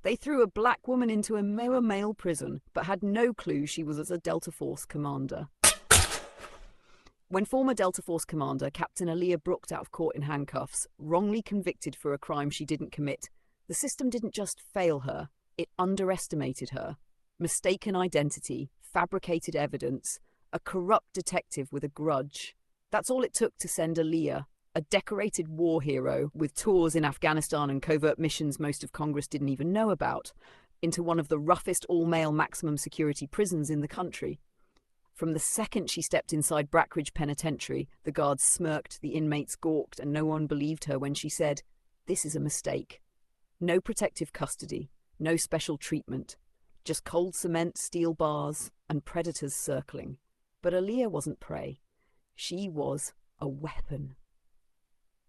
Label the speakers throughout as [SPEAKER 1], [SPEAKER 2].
[SPEAKER 1] They threw a black woman into a male prison, but had no clue she was a Delta Force commander. When former Delta Force commander Captain Aaliyah Brooks out of court in handcuffs, wrongly convicted for a crime she didn't commit, the system didn't just fail her, it underestimated her. Mistaken identity, fabricated evidence, a corrupt detective with a grudge. That's all it took to send Aaliyah, a decorated war hero with tours in Afghanistan and covert missions most of Congress didn't even know about, into one of the roughest all-male maximum security prisons in the country. From the second she stepped inside Brackridge Penitentiary, the guards smirked, the inmates gawked, and no one believed her when she said, "This is a mistake. No protective custody, no special treatment, just cold cement, steel bars, and predators circling." But Aaliyah wasn't prey. She was a weapon.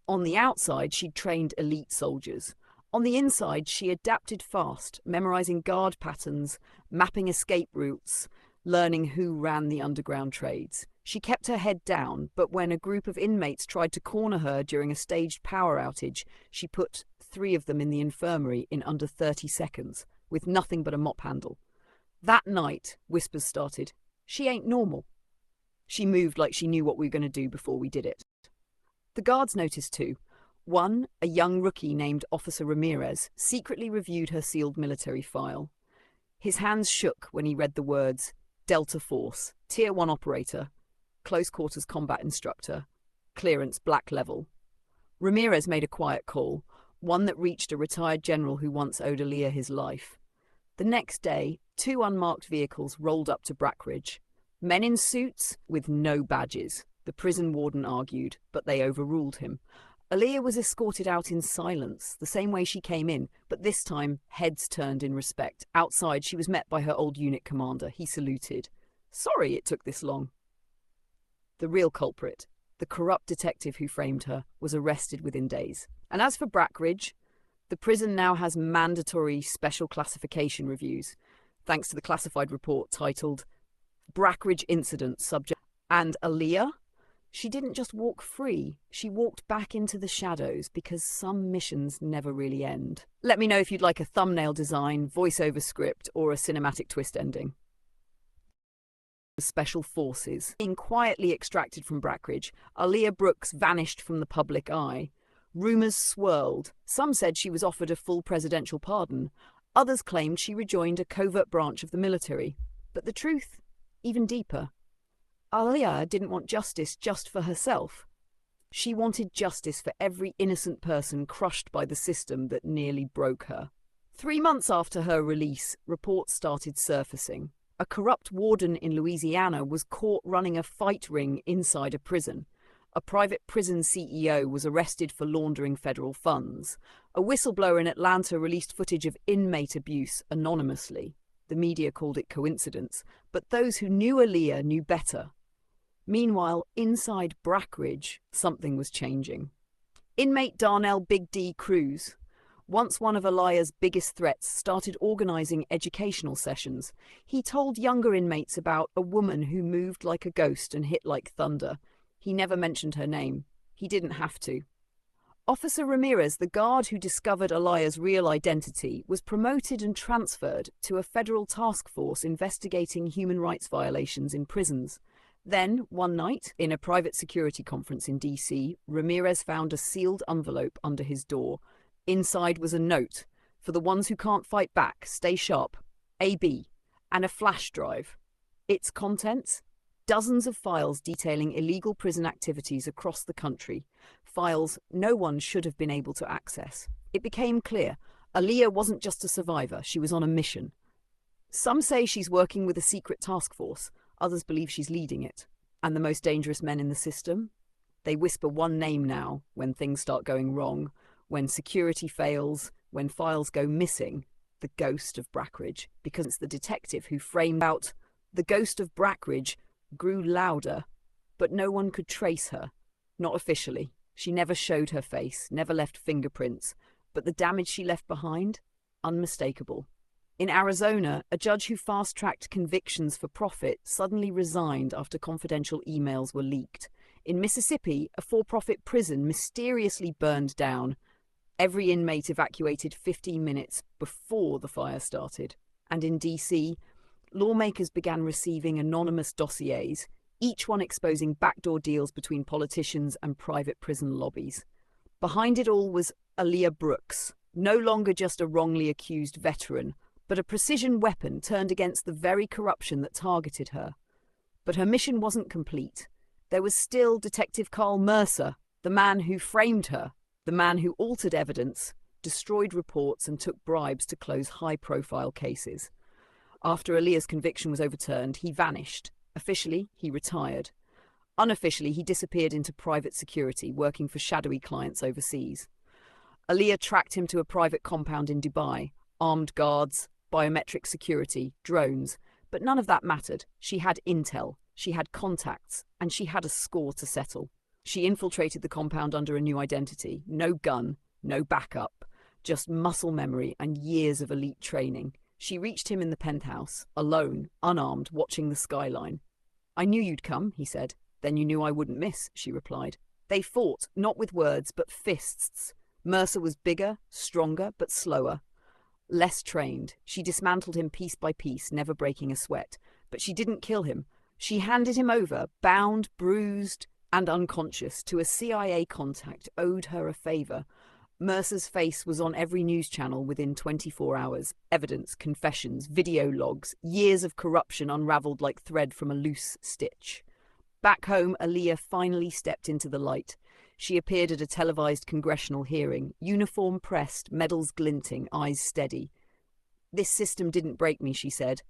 [SPEAKER 1] On the outside, she'd trained elite soldiers. On the inside, she adapted fast, memorizing guard patterns, mapping escape routes, learning who ran the underground trades. She kept her head down, but when a group of inmates tried to corner her during a staged power outage, she put 3 of them in the infirmary in under 30 seconds, with nothing but a mop handle. That night, whispers started. She ain't normal. She moved like she knew what we were going to do before we did it. The guards noticed too. One, a young rookie named Officer Ramirez, secretly reviewed her sealed military file. His hands shook when he read the words, Delta Force, Tier 1 operator, close quarters combat instructor, clearance black level. Ramirez made a quiet call, one that reached a retired general who once owed Aaliyah his life. The next day, 2 unmarked vehicles rolled up to Brackridge. Men in suits with no badges, the prison warden argued, but they overruled him. Aaliyah was escorted out in silence, the same way she came in, but this time heads turned in respect. Outside, she was met by her old unit commander. He saluted. Sorry it took this long. The real culprit, the corrupt detective who framed her, was arrested within days. And as for Brackridge, the prison now has mandatory special classification reviews, thanks to the classified report titled Brackridge Incident Subject. And Aaliyah? She didn't just walk free, she walked back into the shadows because some missions never really end. Let me know if you'd like a thumbnail design, voiceover script, or a cinematic twist ending. Special Forces. Being quietly extracted from Brackridge, Aaliyah Brooks vanished from the public eye. Rumours swirled. Some said she was offered a full presidential pardon. Others claimed she rejoined a covert branch of the military. But the truth, even deeper. Aaliyah didn't want justice just for herself. She wanted justice for every innocent person crushed by the system that nearly broke her. 3 months after her release, reports started surfacing. A corrupt warden in Louisiana was caught running a fight ring inside a prison. A private prison CEO was arrested for laundering federal funds. A whistleblower in Atlanta released footage of inmate abuse anonymously. The media called it coincidence, but those who knew Aaliyah knew better. Meanwhile, inside Brackridge, something was changing. Inmate Darnell Big D Cruz, once one of Aaliyah's biggest threats, started organizing educational sessions. He told younger inmates about a woman who moved like a ghost and hit like thunder. He never mentioned her name. He didn't have to. Officer Ramirez, the guard who discovered Aaliyah's real identity, was promoted and transferred to a federal task force investigating human rights violations in prisons. Then, one night, in a private security conference in D.C., Ramirez found a sealed envelope under his door. Inside was a note, "For the ones who can't fight back, stay sharp, AB," and a flash drive. Its contents? Dozens of files detailing illegal prison activities across the country, files no one should have been able to access. It became clear, Aaliyah wasn't just a survivor, she was on a mission. Some say she's working with a secret task force, others believe she's leading it. And the most dangerous men in the system? They whisper one name now when things start going wrong, when security fails, when files go missing: the ghost of Brackridge, because it's the detective who framed out. The ghost of Brackridge grew louder, but no one could trace her. Not officially. She never showed her face, never left fingerprints, but the damage she left behind? Unmistakable. In Arizona, a judge who fast-tracked convictions for profit suddenly resigned after confidential emails were leaked. In Mississippi, a for-profit prison mysteriously burned down. Every inmate evacuated 15 minutes before the fire started. And in DC, lawmakers began receiving anonymous dossiers, each one exposing backdoor deals between politicians and private prison lobbies. Behind it all was Aaliyah Brooks, no longer just a wrongly accused veteran, but a precision weapon turned against the very corruption that targeted her. But her mission wasn't complete. There was still Detective Carl Mercer, the man who framed her, the man who altered evidence, destroyed reports and took bribes to close high-profile cases. After Aaliyah's conviction was overturned, he vanished. Officially, he retired. Unofficially, he disappeared into private security, working for shadowy clients overseas. Aaliyah tracked him to a private compound in Dubai, armed guards, biometric security, drones. But none of that mattered. She had intel, she had contacts, and she had a score to settle. She infiltrated the compound under a new identity. No gun, no backup, just muscle memory and years of elite training. She reached him in the penthouse, alone, unarmed, watching the skyline. "I knew you'd come," he said. "Then you knew I wouldn't miss," she replied. They fought, not with words, but fists. Mercer was bigger, stronger, but slower. Less trained. She dismantled him piece by piece, never breaking a sweat. But she didn't kill him. She handed him over, bound, bruised, and unconscious, to a CIA contact owed her a favor. Mercer's face was on every news channel within 24 hours. Evidence, confessions, video logs, years of corruption unraveled like thread from a loose stitch. Back home, Aaliyah finally stepped into the light. She appeared at a televised congressional hearing, uniform pressed, medals glinting, eyes steady. "This system didn't break me," she said.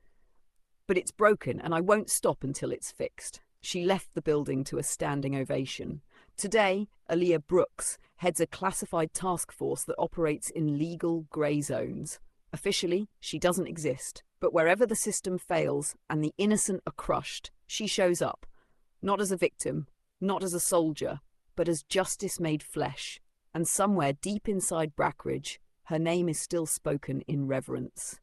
[SPEAKER 1] "But it's broken, and I won't stop until it's fixed." She left the building to a standing ovation. Today, Aaliyah Brooks heads a classified task force that operates in legal grey zones. Officially, she doesn't exist, but wherever the system fails and the innocent are crushed, she shows up. Not as a victim, not as a soldier, but as justice made flesh. And somewhere deep inside Brackridge, her name is still spoken in reverence.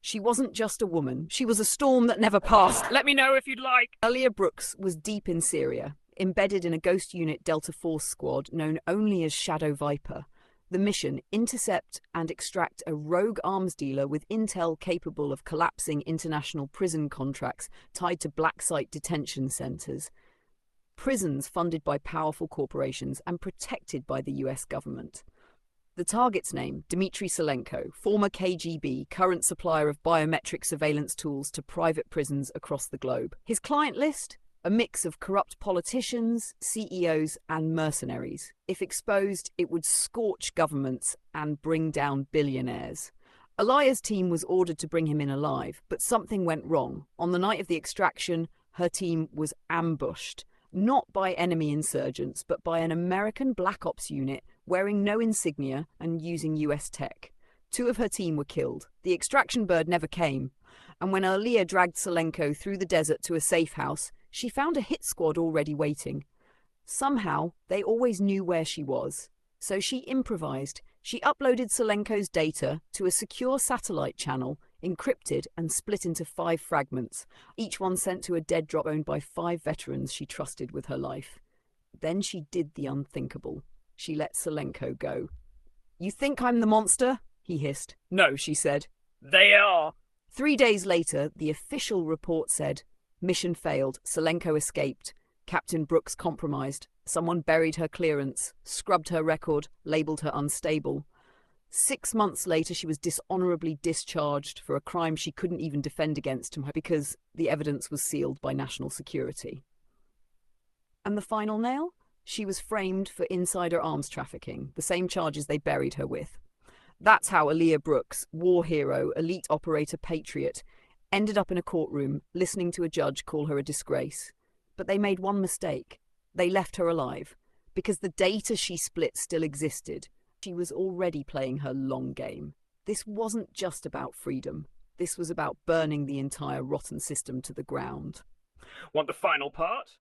[SPEAKER 1] She wasn't just a woman, she was a storm that never passed.
[SPEAKER 2] Let me know if you'd like.
[SPEAKER 1] Aaliyah Brooks was deep in Syria, embedded in a ghost unit Delta Force squad known only as Shadow Viper. The mission: intercept and extract a rogue arms dealer with intel capable of collapsing international prison contracts tied to black site detention centres. Prisons funded by powerful corporations and protected by the US government. The target's name: Dmitry Salenko, former KGB, current supplier of biometric surveillance tools to private prisons across the globe. His client list? A mix of corrupt politicians, CEOs, and mercenaries. If exposed, it would scorch governments and bring down billionaires. Aaliyah's team was ordered to bring him in alive, but something went wrong. On the night of the extraction, her team was ambushed, not by enemy insurgents, but by an American Black Ops unit wearing no insignia and using US tech. 2 of her team were killed. The extraction bird never came, and when Aaliyah dragged Salenko through the desert to a safe house, she found a hit squad already waiting. Somehow, they always knew where she was. So she improvised. She uploaded Salenko's data to a secure satellite channel, encrypted and split into 5 fragments, each one sent to a dead drop owned by 5 veterans she trusted with her life. Then she did the unthinkable. She let Salenko go. "You think I'm the monster?" he hissed. "No," she said.
[SPEAKER 2] They are.
[SPEAKER 1] 3 days later, the official report said, "Mission failed. Salenko escaped. Captain Brooks compromised. Someone buried her clearance, scrubbed her record, labelled her unstable." 6 months later, she was dishonourably discharged for a crime she couldn't even defend against him because the evidence was sealed by national security. And the final nail? She was framed for insider arms trafficking, the same charges they buried her with. That's how Aaliyah Brooks, war hero, elite operator, patriot, ended up in a courtroom listening to a judge call her a disgrace. But they made one mistake. They left her alive, because the data she split still existed. She was already playing her long game. This wasn't just about freedom. This was about burning the entire rotten system to the ground.
[SPEAKER 2] Want the final part?